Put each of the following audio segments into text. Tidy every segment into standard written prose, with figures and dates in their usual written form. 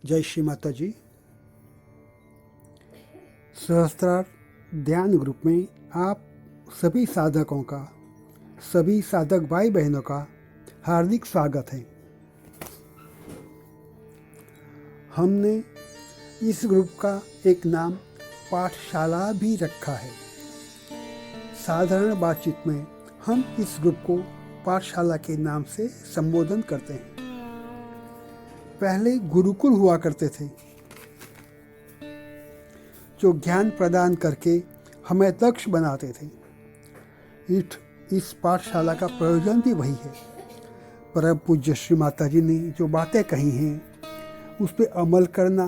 जय श्री माता जी। सहस्त्रार्थ ध्यान ग्रुप में आप सभी साधकों का, सभी साधक भाई बहनों का हार्दिक स्वागत है। हमने इस ग्रुप का एक नाम पाठशाला भी रखा है। साधारण बातचीत में हम इस ग्रुप को पाठशाला के नाम से संबोधन करते हैं। पहले गुरुकुल हुआ करते थे जो ज्ञान प्रदान करके हमें दक्ष बनाते थे। इस पाठशाला का प्रयोजन भी वही है। परम पूज्य श्री माता जी ने जो बातें कही हैं उस पर अमल करना,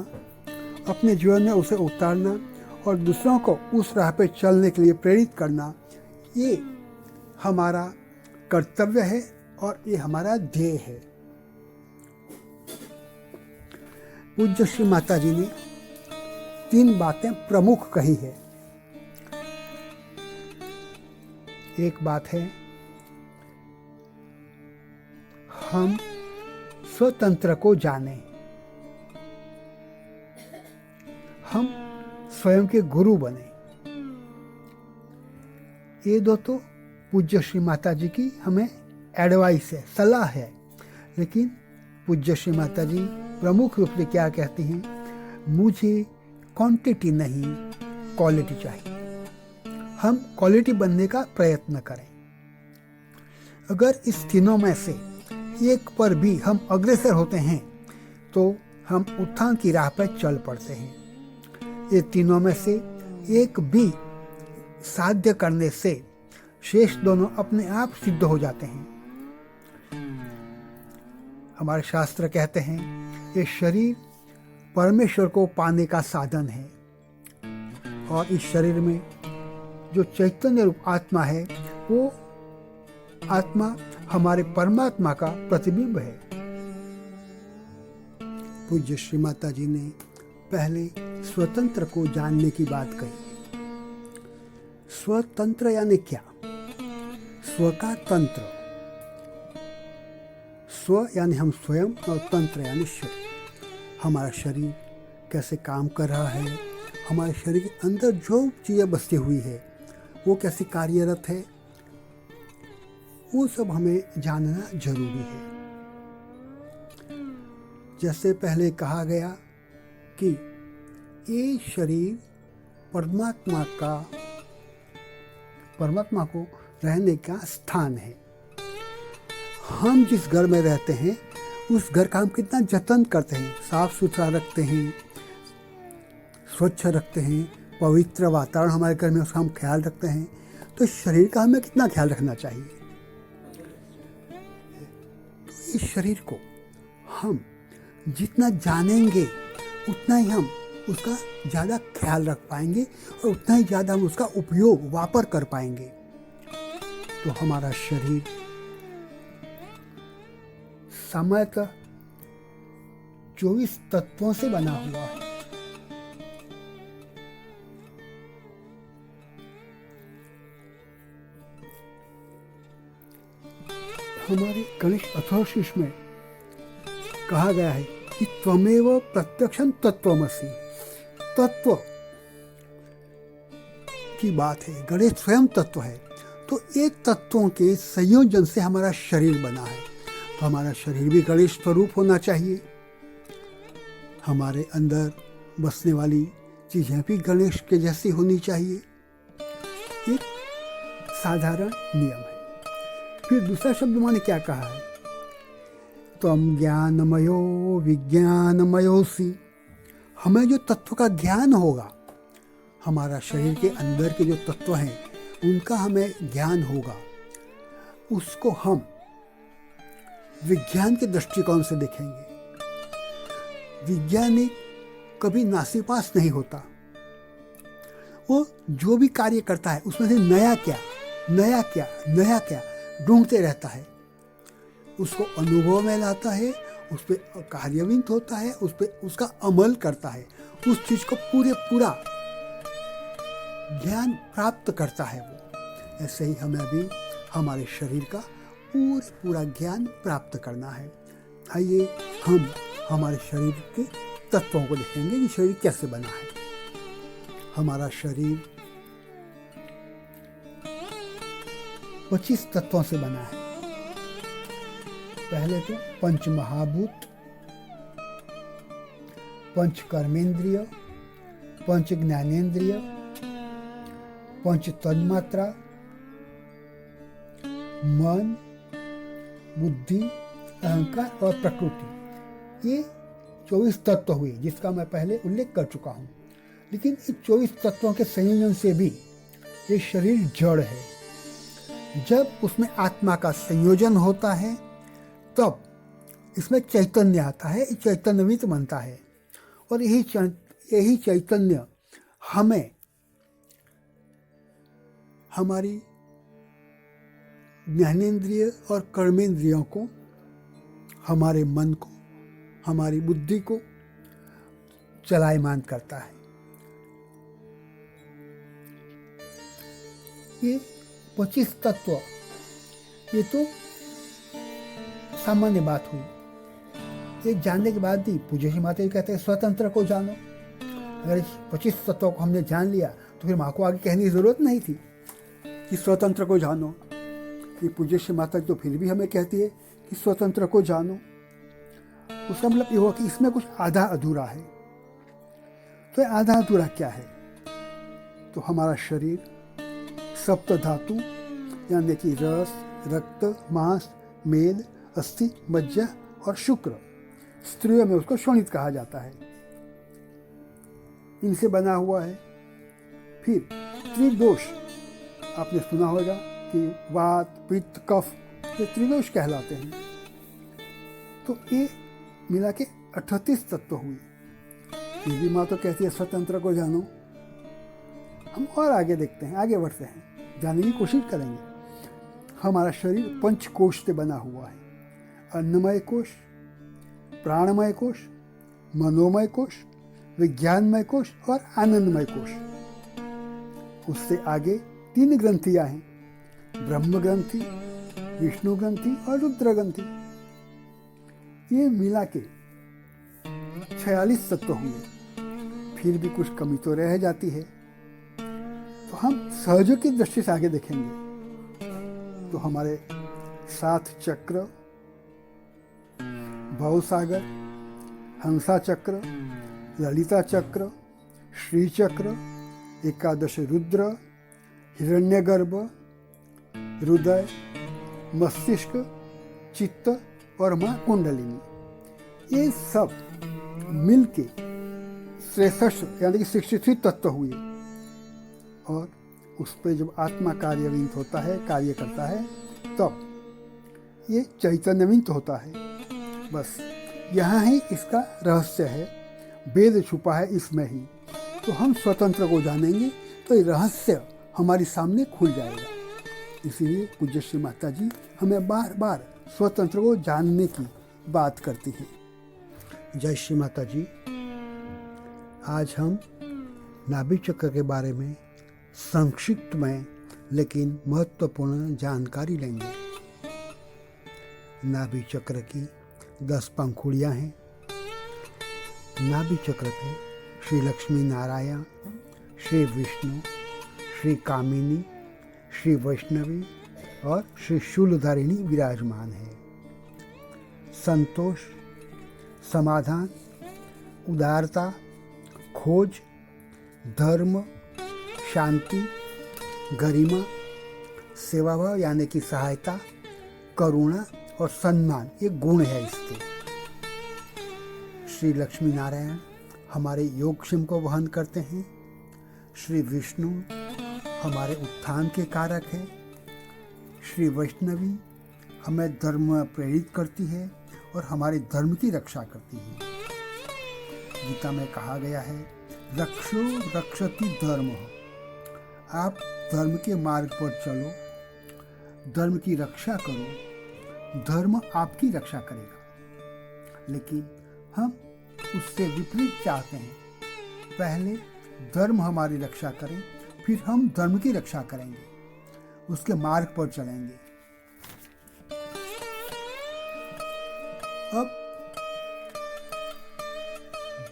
अपने जीवन में उसे उतारना और दूसरों को उस राह पे चलने के लिए प्रेरित करना, ये हमारा कर्तव्य है और ये हमारा ध्येय है। पूज्य श्री माता जी ने 3 बातें प्रमुख कही है। एक बात है, हम स्वतंत्र को जाने, हम स्वयं के गुरु बने। ये दो तो पूज्य श्री माता जी की हमें एडवाइस है, सलाह है। लेकिन पूज्य श्री माता जी प्रमुख रूप से क्या कहती हैं, मुझे क्वांटिटी नहीं क्वालिटी चाहिए। हम क्वालिटी बनने का प्रयत्न करें। अगर इस तीनों में से एक पर भी हम अग्रसर होते हैं तो हम उत्थान की राह पर चल पड़ते हैं। ये तीनों में से एक भी साध्य करने से शेष दोनों अपने आप सिद्ध हो जाते हैं। हमारे शास्त्र कहते हैं ये शरीर परमेश्वर को पाने का साधन है और इस शरीर में जो चैतन्य रूप आत्मा है वो आत्मा हमारे परमात्मा का प्रतिबिंब है। पूज्य श्री माता जी ने पहले स्वतंत्र को जानने की बात कही। स्वतंत्र यानी क्या? स्व का तंत्र, स्व यानी हम स्वयं और तंत्र यानी शरीर। हमारा शरीर कैसे काम कर रहा है, हमारे शरीर के अंदर जो चीज़ें बसी हुई है वो कैसे कार्यरत है, वो सब हमें जानना जरूरी है। जैसे पहले कहा गया कि ये शरीर परमात्मा को रहने का स्थान है। हम जिस घर में रहते हैं उस घर का हम कितना जतन करते हैं, साफ सुथरा रखते हैं, स्वच्छ रखते हैं, पवित्र वातावरण हमारे घर में उसका हम ख्याल रखते हैं। तो शरीर का हमें कितना ख्याल रखना चाहिए। तो इस शरीर को हम जितना जानेंगे उतना ही हम उसका ज़्यादा ख्याल रख पाएंगे और उतना ही ज़्यादा हम उसका उपयोग वापर कर पाएंगे। तो हमारा शरीर सामान्यतः 24 तत्वों से बना हुआ है। हमारे गणेश अथर्वशीर्ष में कहा गया है कि त्वमेव प्रत्यक्षं तत्त्वमसि। तत्व की बात है, गणेश स्वयं तत्व है। तो एक तत्वों के संयोजन से हमारा शरीर बना है। तो हमारा शरीर भी गणेश स्वरूप होना चाहिए। हमारे अंदर बसने वाली चीज़ें भी गणेश के जैसी होनी चाहिए। एक साधारण नियम है। फिर दूसरा शब्द मैंने क्या कहा है, त्वं ज्ञानमयो विज्ञानमयोसि। हमें जो तत्व का ज्ञान होगा, हमारा शरीर के अंदर के जो तत्व हैं उनका हमें ज्ञान होगा, उसको हम विज्ञान के दृष्टिकोण से देखेंगे। वैज्ञानिक कभी नासीपास नहीं होता। वो जो भी कार्य करता है उसमें से नया क्या ढूंढते रहता है। उसको अनुभव में लाता है, उस पर कार्यान्वित होता है, उस पर उसका अमल करता है, उस चीज को पूरा ज्ञान प्राप्त करता है वो। ऐसे ही हमें भी हमारे शरीर का पूरा ज्ञान प्राप्त करना है। आइए हम हमारे शरीर के तत्वों को देखेंगे कि शरीर कैसे बना है। हमारा शरीर 25 तत्वों से बना है। पहले तो पंच महाभूत, पंच कर्मेंद्रिय, पंच ज्ञानेंद्रिय, पंच तन्मात्रा, मन, बुद्धि, अहंकार और प्रकृति। ये 24 तत्व हुए जिसका मैं पहले उल्लेख कर चुका हूँ। लेकिन इस 24 तत्वों के संयोजन से भी ये शरीर जड़ है। जब उसमें आत्मा का संयोजन होता है तब इसमें चैतन्य आता है, चैतन्यवित बनता है। और यही चैतन्य हमें हमारी ज्ञानेंद्रिय और कर्मेंद्रियों को, हमारे मन को, हमारी बुद्धि को चलायमान करता है। ये 25 तत्व, ये तो सामान्य बात हुई। ये जानने के बाद भी पूज्य श्री माता जी कहते हैं स्वतंत्र को जानो। अगर इस 25 तत्वों को हमने जान लिया तो फिर माँ को आगे कहने की जरूरत नहीं थी कि स्वतंत्र को जानो। ये पूज्य श्री माता जी तो फिर भी हमें कहती है कि स्वतंत्र को जानो। उसका मतलब ये हुआ कि इसमें कुछ आधा अधूरा है। तो आधा अधूरा क्या है? तो हमारा शरीर सप्त धातु यानी कि रस, रक्त, मांस, मेद, अस्थि, मज्जा और शुक्र, स्त्रियों में उसको शोणित कहा जाता है, इनसे बना हुआ है। फिर त्रिदोष आपने सुना होगा कि वात, पित्त, कफ, ये त्रिदोष कहलाते हैं। तो ये मिला के 38 तत्व हुए। ये भी माँ तो कहती है स्वतंत्र को जानो। हम और आगे देखते हैं, आगे बढ़ते हैं, जानने की कोशिश करेंगे। हमारा शरीर पंच कोश से बना हुआ है। अन्नमय कोश, प्राणमय कोश, मनोमय कोश, विज्ञानमय कोश और आनंदमय कोश। उससे आगे 3 ग्रंथियां हैं, ब्रह्म ग्रंथि, विष्णु ग्रंथि और रुद्र ग्रंथि। ये मिला के 46 तत्व हुए। फिर भी कुछ कमी तो रह जाती है, तो हम सहजों की दृष्टि से आगे देखेंगे। तो हमारे 7 चक्र, भवसागर, हंसा चक्र, ललिता चक्र, श्री चक्र, 11 रुद्र, हिरण्यगर्भ, हृदय, मस्तिष्क, चित्त और मां कुंडलिनी, ये सब मिलके 63 यानी कि 63 तत्व हुए। और उस पर जब आत्मा कार्यविंत होता है, कार्य करता है, तब ये चैतन्यविंत होता है। बस यहाँ ही इसका रहस्य है, वेद छुपा है इसमें ही। तो हम स्वतंत्र को जानेंगे तो ये रहस्य हमारे सामने खुल जाएगा। इसीलिए पूज्य श्री माता जी हमें बार बार स्वतंत्र को जानने की बात करती हैं। जय श्री माता जी। आज हम नाभि चक्र के बारे में संक्षिप्त में लेकिन महत्वपूर्ण जानकारी लेंगे। नाभि चक्र की 10 पंखुड़ियाँ हैं। नाभि चक्र पे श्री लक्ष्मी नारायण, श्री विष्णु, श्री कामिनी, श्री वैष्णवी और श्री शूलधारिणी विराजमान है। संतोष, समाधान, उदारता, खोज, धर्म, शांति, गरिमा, सेवाभाव यानी कि सहायता, करुणा और सम्मान, ये गुण है इसके। श्री लक्ष्मी नारायण हमारे योगक्षेम को वहन करते हैं। श्री विष्णु हमारे उत्थान के कारक है। श्री वैष्णवी हमें धर्म में प्रेरित करती है और हमारे धर्म की रक्षा करती है। गीता में कहा गया है, रक्षो रक्षति धर्म। आप धर्म के मार्ग पर चलो, धर्म की रक्षा करो, धर्म आपकी रक्षा करेगा। लेकिन हम उससे विपरीत चाहते हैं, पहले धर्म हमारी रक्षा करे, फिर हम धर्म की रक्षा करेंगे, उसके मार्ग पर चलेंगे। अब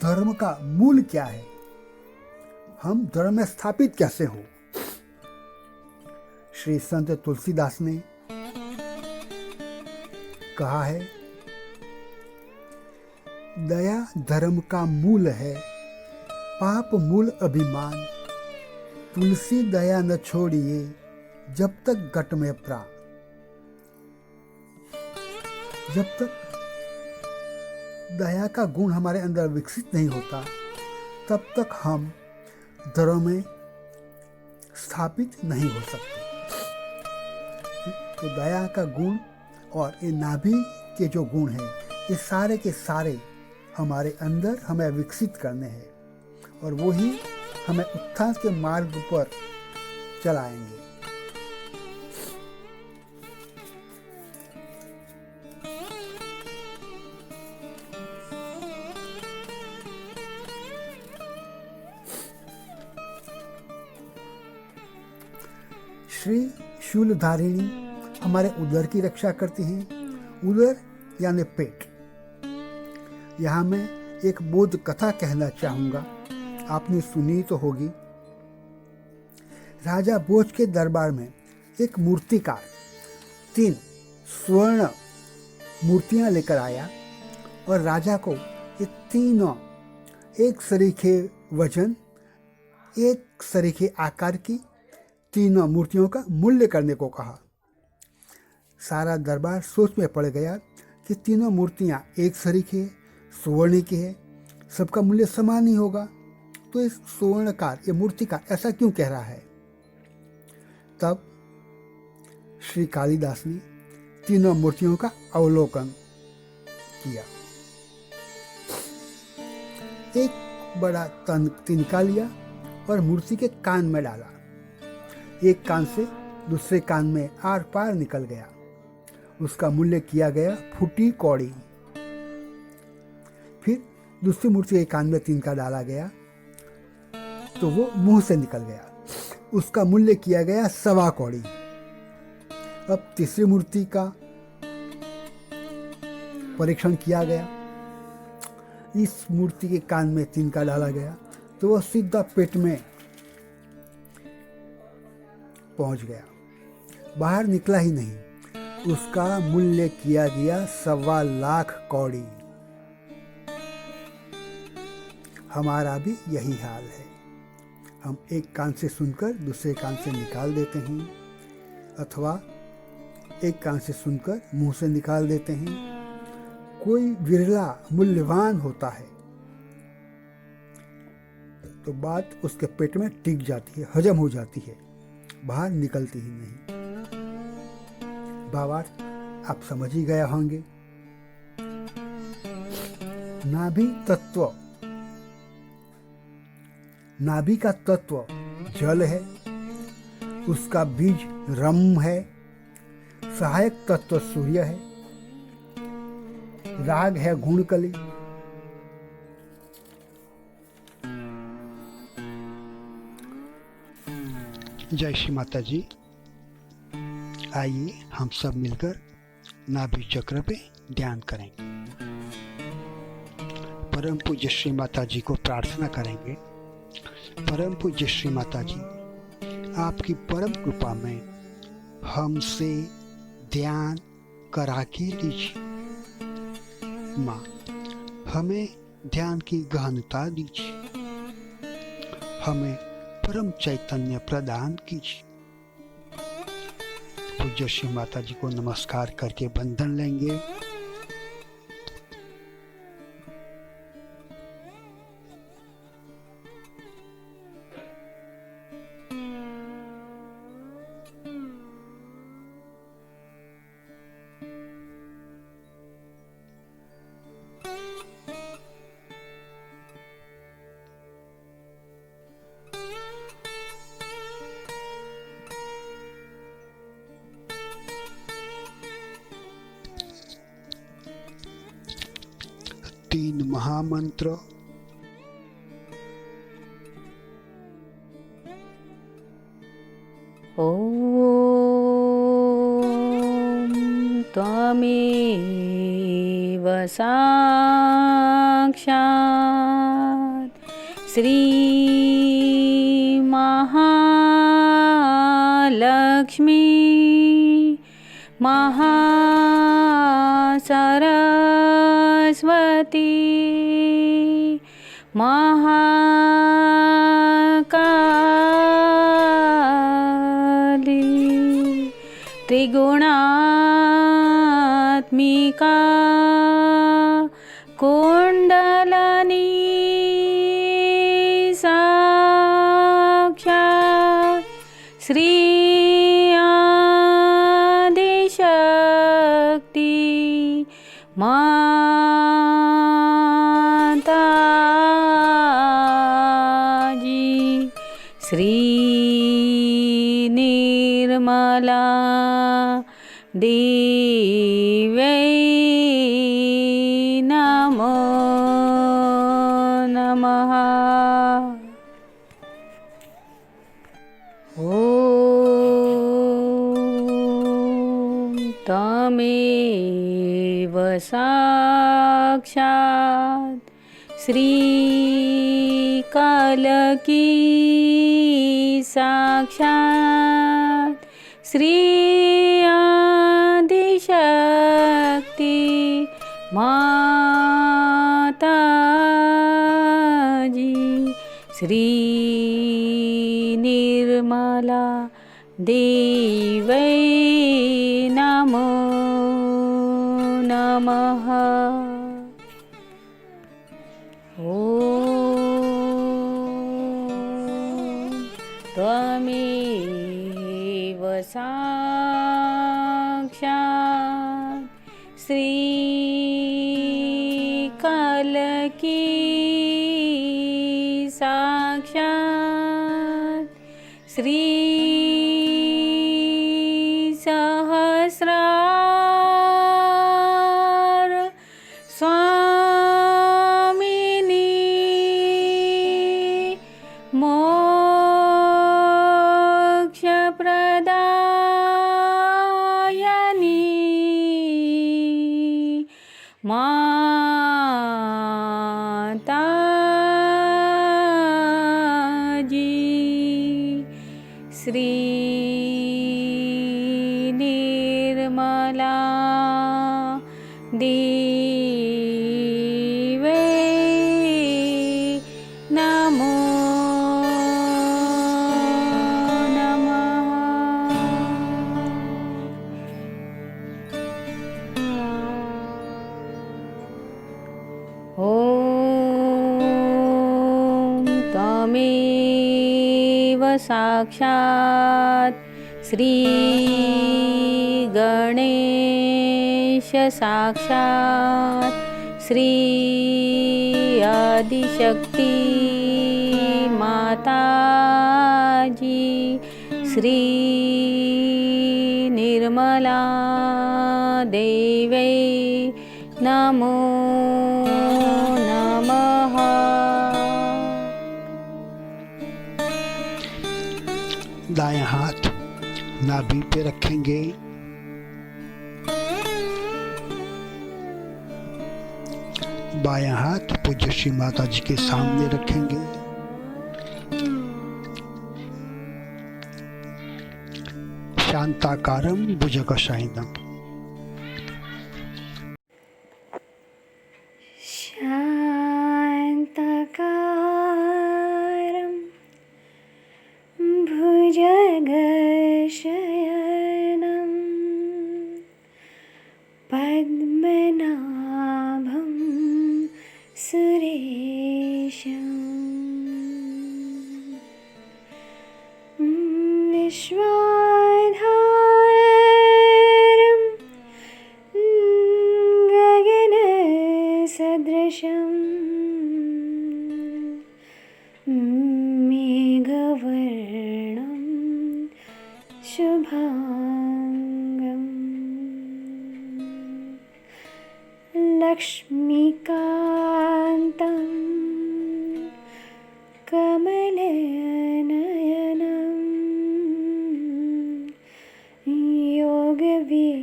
धर्म का मूल क्या है, हम धर्म में स्थापित कैसे हो। श्री संत तुलसीदास ने कहा है, दया धर्म का मूल है, पाप मूल अभिमान, तुलसी दया न छोड़िए जब तक घट में प्राण। जब तक दया का गुण हमारे अंदर विकसित नहीं होता तब तक हम धर्म में स्थापित नहीं हो सकते। तो दया का गुण और ये नाभि के जो गुण हैं, ये सारे के सारे हमारे अंदर हमें विकसित करने हैं और वही हमें उत्थान के मार्ग पर चलाएंगे। श्री शूलधारिणी हमारे उदर की रक्षा करती हैं। उदर यानी पेट। यहाँ मैं एक बोध कथा कहना चाहूँगा, आपने सुनी तो होगी। राजा भोज के दरबार में एक मूर्तिकार 3 स्वर्ण मूर्तियाँ लेकर आया और राजा को ये तीनों एक सरीखे वजन, एक सरीखे आकार की तीनों मूर्तियों का मूल्य करने को कहा। सारा दरबार सोच में पड़ गया कि तीनों मूर्तियाँ एक सरीखे स्वर्ण की है, सबका मूल्य समान ही होगा, तो इस स्वर्णकार ये मूर्तिकार ऐसा क्यों कह रहा है। तब श्री कालिदास ने तीनों मूर्तियों का अवलोकन किया। एक बड़ा तिनका लिया और मूर्ति के कान में डाला। एक कान से दूसरे कान में आर पार निकल गया। उसका मूल्य किया गया फूटी कौड़ी। फिर दूसरी मूर्ति के कान में तिनका डाला गया तो वो मुंह से निकल गया। उसका मूल्य किया गया 1.25 कौड़ी। अब तीसरी मूर्ति का परीक्षण किया गया। इस मूर्ति के कान में तिनका डाला गया तो वह सीधा पेट में पहुंच गया, बाहर निकला ही नहीं। उसका मूल्य किया गया 1.25 लाख कौड़ी। हमारा भी यही हाल है। हम एक कान से सुनकर दूसरे कान से निकाल देते हैं, अथवा एक कान से सुनकर मुंह से निकाल देते हैं। कोई विरला मूल्यवान होता है तो बात उसके पेट में टिक जाती है, हजम हो जाती है, बाहर निकलती ही नहीं। भावार्थ आप समझ ही गए होंगे। नाभि तत्व, नाभि का तत्व जल है, उसका बीज रम है, सहायक तत्व सूर्य है, राग है गुणकली, जय श्री माता जी। आइए हम सब मिलकर नाभि चक्र पे ध्यान करेंगे। परम पूज्य श्री माता जी को प्रार्थना करेंगे, परम पूज्य श्री माता जी, आपकी परम कृपा में हमसे ध्यान करा के लीजिए। माँ, हमें ध्यान की गहनता दीजिए, हमें परम चैतन्य प्रदान कीजिए। पूज्य श्री माता जी को नमस्कार करके बंधन लेंगे। तीन महामंत्र। ॐ त्वमेव साक्षात् श्री महालक्ष्मी महासरस्वती महाकाली त्रिगुणात्मिका कुंडलिनी साक्षात् श्री आदिशक्ति माताजी श्री निर्मला देवै नमो नमः। ॐ तमेव साक्षात् श्रीकालकी साक्षात् श्री आदिशक्ति माताजी श्री निर्मला देवै नमो नमः। ॐ त्वमेव साक्षात् श्रीकालकी साक्षात् श्री सहस्रार स्वामिनी मोक्षप्रदायिनी माताजी श्री निर्मला देवै नमो नमः। ॐ तमेव साक्षात् श्री गणेश साक्षात् श्री आदिशक्ति माताजी श्री निर्मला देवै नमो नमः। दायां हाथ नाभि पे रखेंगे, बायां हाथ पूज्य श्री माता जी के सामने रखेंगे। शांताकारं भुजगशयनम्। शान्तकारं भुजगशयनं पद्मनाभं सुरेशं विश्वाधारं गगनसदृशं मेघवर्णं शुभांगं लक्ष्मीकान्तं कमलनयनं योगविद्यानुगम्यं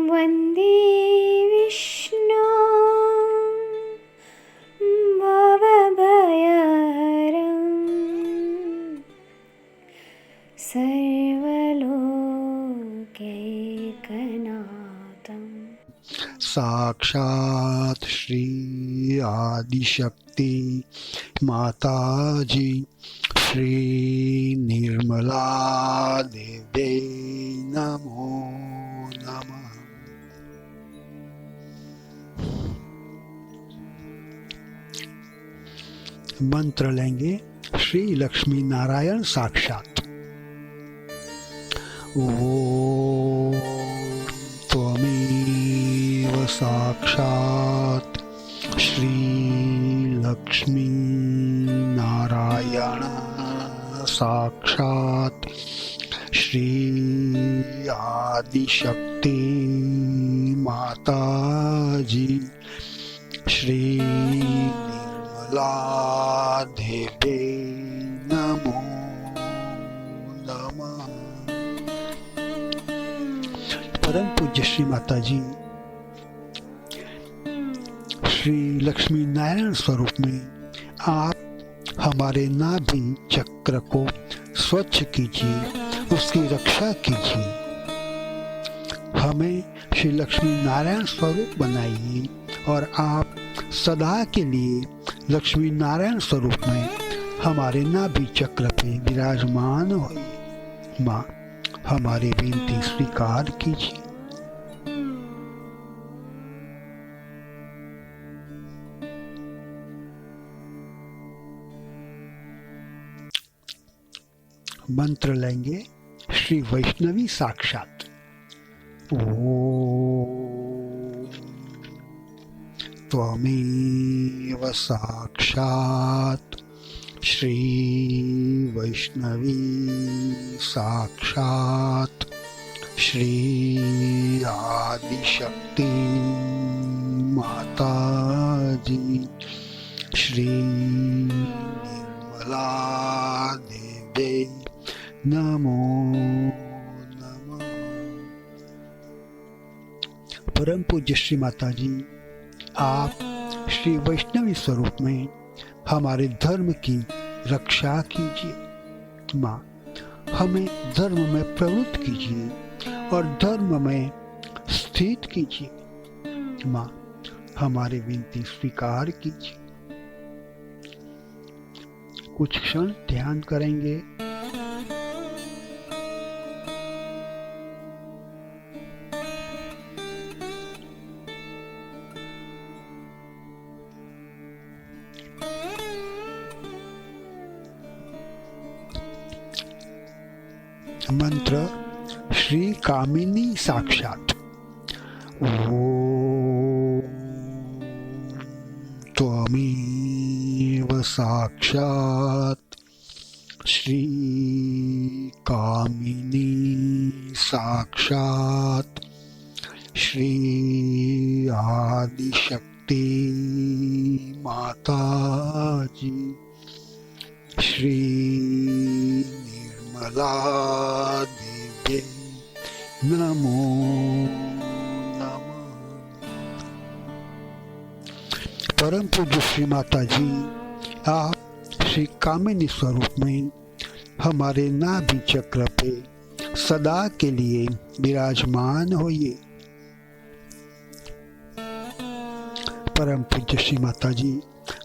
वन्दे एकनाथम् साक्षात श्री आदिशक्ति माताजी श्री निर्मला देवी नमो नमः। मंत्र लेंगे श्री लक्ष्मी नारायण साक्षात। ओम त्वमेव साक्षात श्री लक्ष्मी नारायण साक्षात श्री आदिशक्ति माताजी श्री निर्मला देवी नमो नमः। परम पूज्य श्री माता जी श्री लक्ष्मी नारायण स्वरूप में आप हमारे नाभि चक्र को स्वच्छ कीजिए, उसकी रक्षा कीजिए। हमें श्री लक्ष्मी नारायण स्वरूप बनाइए और आप सदा के लिए लक्ष्मी नारायण स्वरूप में हमारे नाभि चक्र पे विराजमान होइए। माँ हमारी विनती स्वीकार कीजिए। मंत्र लेंगे श्री वैष्णवी साक्षात। ओम त्वमेव साक्षात श्री वैष्णवी साक्षात श्री आदिशक्ति माताजी श्री निर्मला देवी नमो नमः। परम पूज्य श्री माता जी आप श्री वैष्णवी स्वरूप में हमारे धर्म की रक्षा कीजिए। माँ हमें धर्म में प्रवृत्त कीजिए और धर्म में स्थित कीजिए। माँ हमारी विनती स्वीकार कीजिए। कुछ क्षण ध्यान करेंगे। मंत्र श्री कामिनी साक्षात। ओम त्वमेव साक्षात श्री कामिनी साक्षात श्री आदिशक्ति माताजी श्री निर्मला देवी नमो नमः। परम पूज्य श्री माता जी आप श्री कामिनी स्वरूप में हमारे नाभि चक्र पे सदा के लिए विराजमान होइए। परम पूज्य श्री माता जी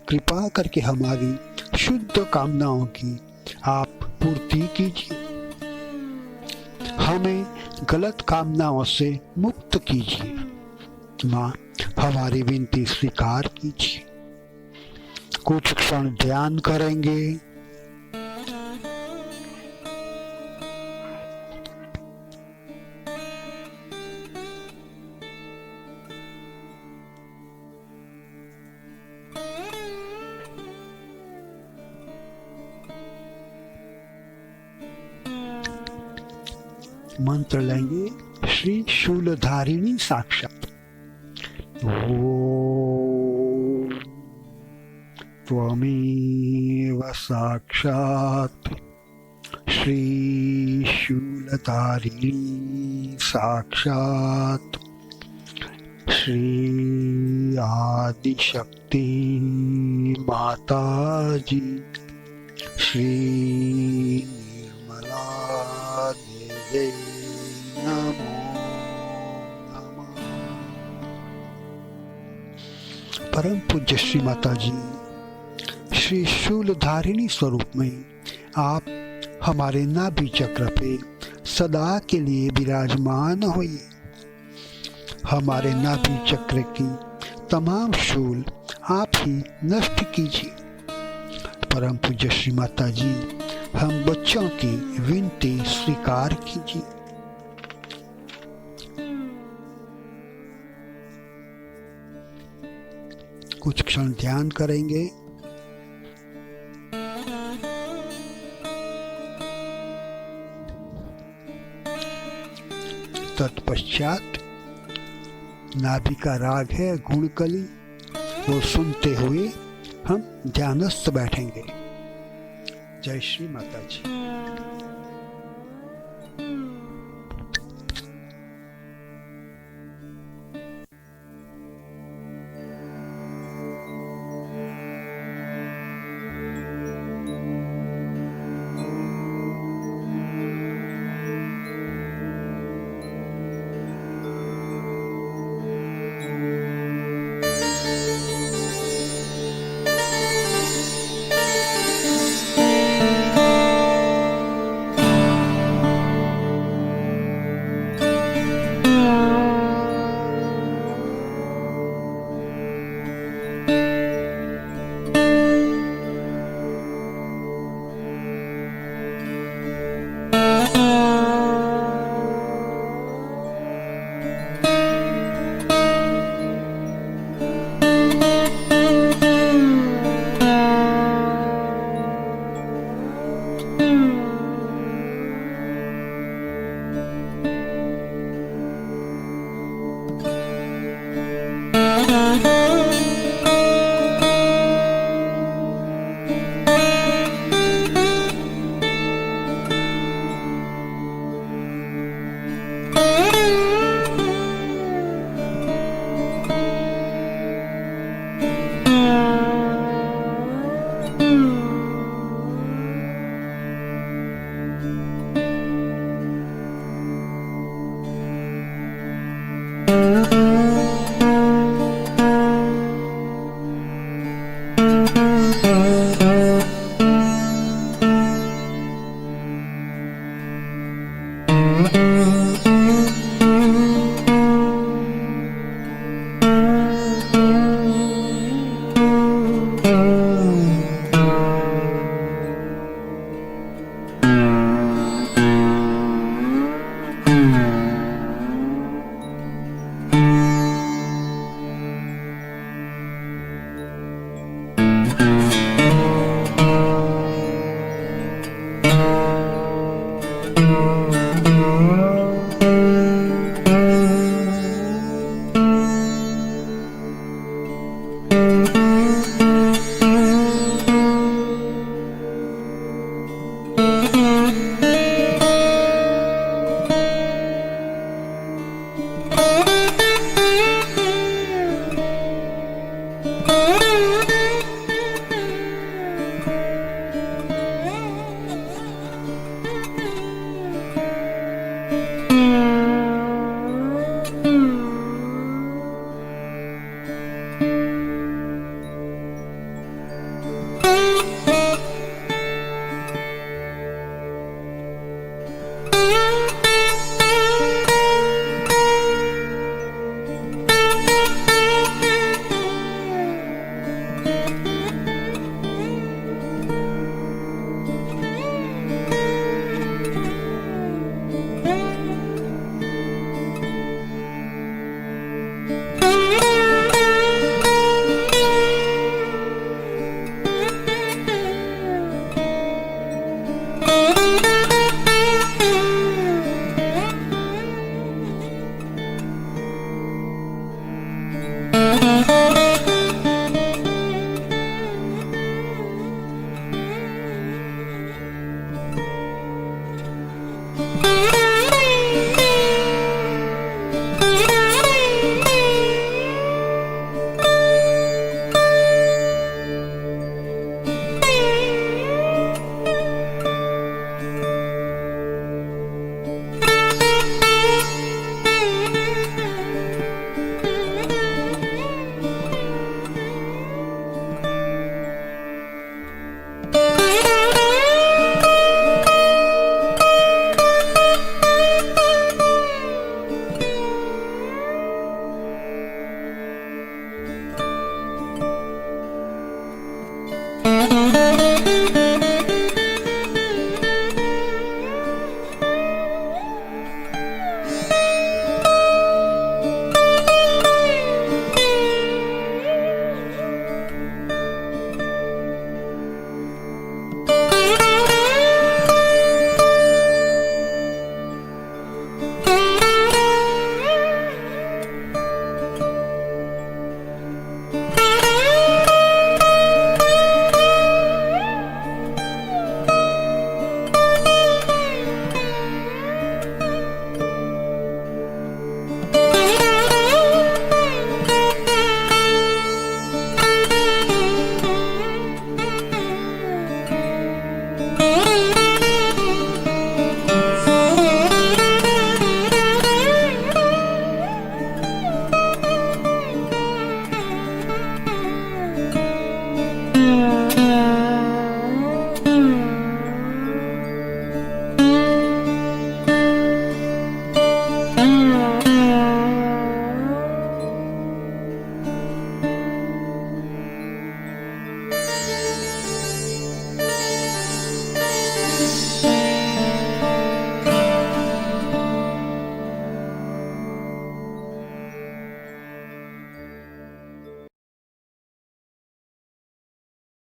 कृपा करके हमारी शुद्ध कामनाओं की आप पूर्ति कीजिए। हमें गलत कामनाओं से मुक्त कीजिए। माँ हमारी विनती स्वीकार कीजिए। कुछ क्षण ध्यान करेंगे। मंत्र लेंगे श्री शूलधारिणी साक्षात। ओम त्वमेव साक्षात श्री शूलधारिणी साक्षात श्री आदिशक्ति माताजी श्री निर्मला देवी नमो परम पूज्य श्री माता जी श्री शूलधारिणी स्वरूप में आप हमारे नाभि चक्र पे सदा के लिए विराजमान होइए। हमारे नाभि चक्र की तमाम शूल आप ही नष्ट कीजिए। परम पूज्य श्री माता जी, हम बच्चों की विनती स्वीकार कीजिए। कुछ क्षण ध्यान करेंगे। तत्पश्चात नाभि का राग है गुणकली, वो सुनते हुए हम ध्यानस्थ बैठेंगे। जय श्री माता जी।